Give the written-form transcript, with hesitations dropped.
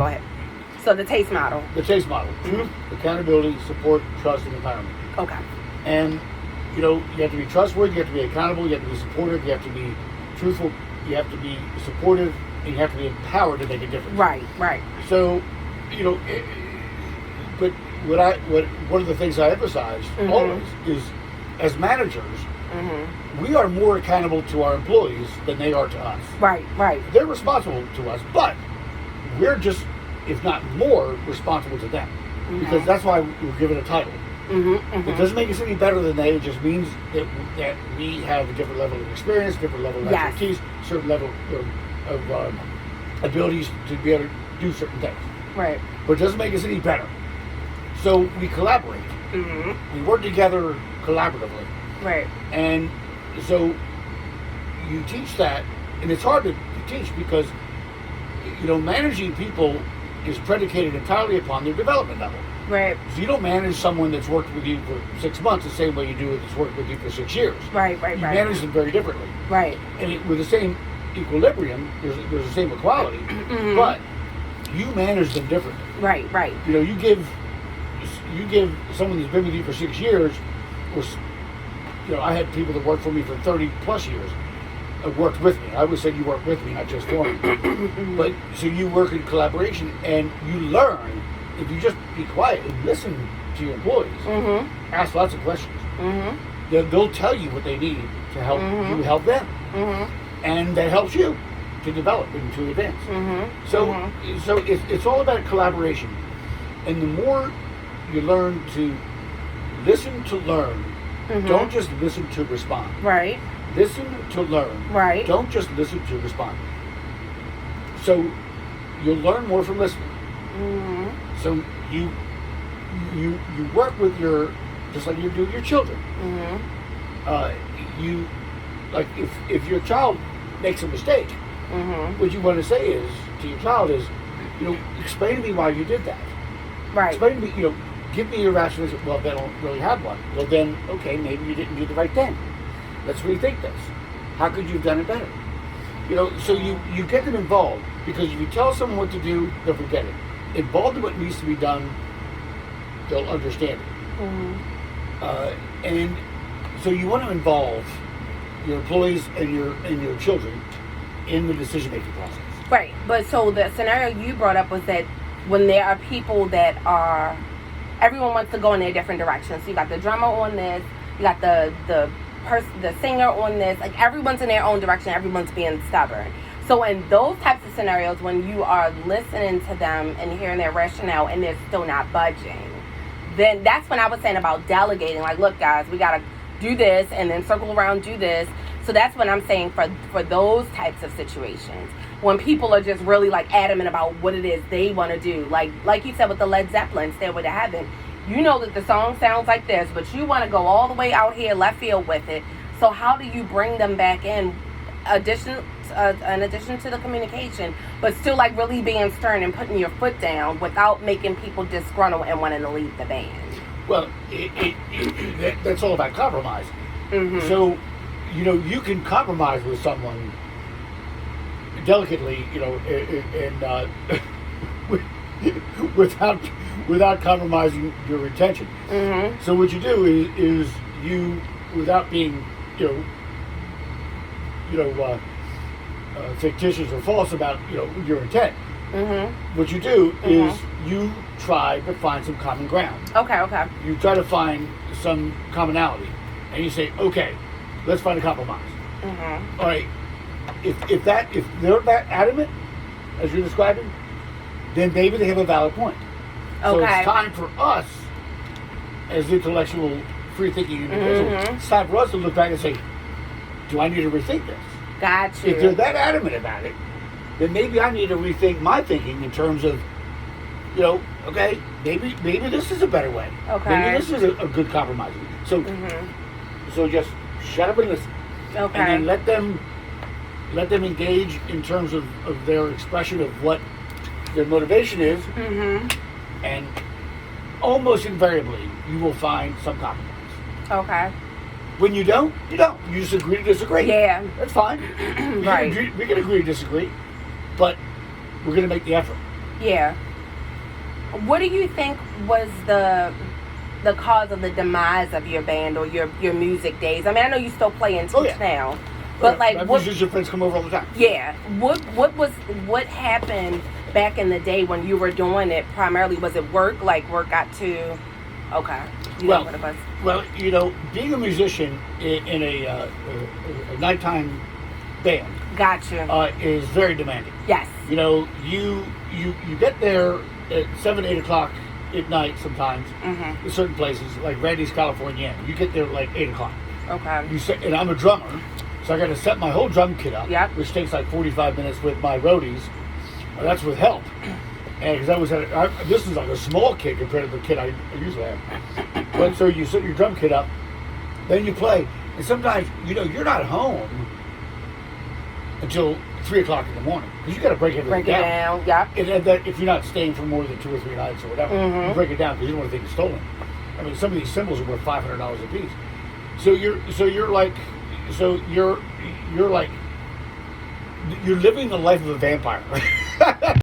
go ahead. So the TASTE model. The TASTE model. Truth, accountability, support, trust, and empowerment. Okay. And, you have to be trustworthy, you have to be accountable, you have to be supportive, you have to be truthful, you have to be supportive, and you have to be empowered to make a difference. Right. So, but one of the things I emphasize always is, as managers, we are more accountable to our employees than they are to us. Right. They're responsible to us, but we're just, if not more, responsible to them. Because that's why we're given a title. It doesn't make us any better than they. It just means that we have a different level of experience, different level of expertise, certain level of abilities to be able to do certain things. Right. But it doesn't make us any better. So we collaborate. We work together collaboratively. Right. And so you teach that, and it's hard to teach because, managing people is predicated entirely upon their development level. Right. So you don't manage someone that's worked with you for 6 months the same way you do it that's worked with you for 6 years. Right. You manage them very differently. Right. And with the same equilibrium, there's the same equality, but you manage them differently. Right. You give someone that's been with you for 6 years, or I had people that worked for me for 30 plus years. Worked with me. I would say you work with me, not just for me. But so you work in collaboration, and you learn. If you just be quiet and listen to your employees, ask lots of questions, they'll tell you what they need to help you help them, and that helps you to develop and to advance. So it's all about collaboration, and the more you learn to listen to learn, don't just listen to respond. Right. Listen to learn. Right. Don't just listen to respond. So you'll learn more from listening. So you work with just like you do your children. You, like, if your child makes a mistake, what you want to say to your child is, explain to me why you did that. Right. Explain to me, give me your rationale. Well, they don't really have one. Well, then, okay, maybe you didn't do the right thing. Let's rethink this. How could you have done it better? So you get them involved, because if you tell someone what to do, they'll forget it. Involved in what needs to be done, they'll understand it. And so you want to involve your employees and your children in the decision-making process. Right. But so the scenario you brought up was that when there are people that are, everyone wants to go in their different directions. So you got the drummer on this, you got the singer on this, like everyone's in their own direction, everyone's being stubborn. So in those types of scenarios, when you are listening to them and hearing their rationale and they're still not budging, then that's when I was saying about delegating. Like, look, guys, we got to do this and then circle around, do this. So that's what I'm saying for those types of situations. When people are just really like adamant about what it is they want to do. Like you said with the Led Zeppelin, Stairway to Heaven. You know that the song sounds like this, but you want to go all the way out here left field with it. So how do you bring them back in, in addition to the communication, but still like really being stern and putting your foot down without making people disgruntled and wanting to leave the band? Well, that's all about compromise. So, you can compromise with someone delicately, and without compromising your intention. So what you do is you, without being, fictitious or false about, your intent. What you do is you try to find some common ground. Okay. You try to find some commonality, and you say, okay, let's find a compromise. All right. If they're that adamant, as you're describing, then maybe they have a valid point. So it's time for us, as intellectual, free-thinking individuals, it's time for us to look back and say, do I need to rethink this? Got you. If they're that adamant about it, then maybe I need to rethink my thinking in terms of, okay, maybe this is a better way. Okay. Maybe this is a good compromise. So, so just shut up and listen. Okay. And then let them engage in terms of their expression of what their motivation is, and almost invariably you will find some compromise. Okay. When you don't, you don't. You just agree to disagree. Yeah. That's fine. Right. We can agree to disagree, but we're going to make the effort. Yeah. What do you think was the cause of the demise of your band or your music days? I mean, I know you still play and teach now, but like, my what? musician friends come over all the time. Yeah. What happened back in the day when you were doing it? Primarily, was it work? Like work got to? Okay. You know what it was. Well, you know, being a musician in a nighttime band Gotcha. is very demanding. Yes. You know, you get there at 7, 8 o'clock at night sometimes. Mm-hmm. In certain places, like Randy's California, you get there at like 8 o'clock. Okay. And I'm a drummer, so I got to set my whole drum kit up, Yep. which takes like 45 minutes with my roadies. That's with help. And because this is like a small kit compared to the kit I usually have. But so you set your drum kit up, then you play, and sometimes you're not home until 3 o'clock in the morning because you got to break everything down. Yep. And that if you're not staying for more than 2 or 3 nights or whatever, you break it down because you don't want things stolen. I mean, some of these cymbals are worth $500 a piece. So you're living the life of a vampire.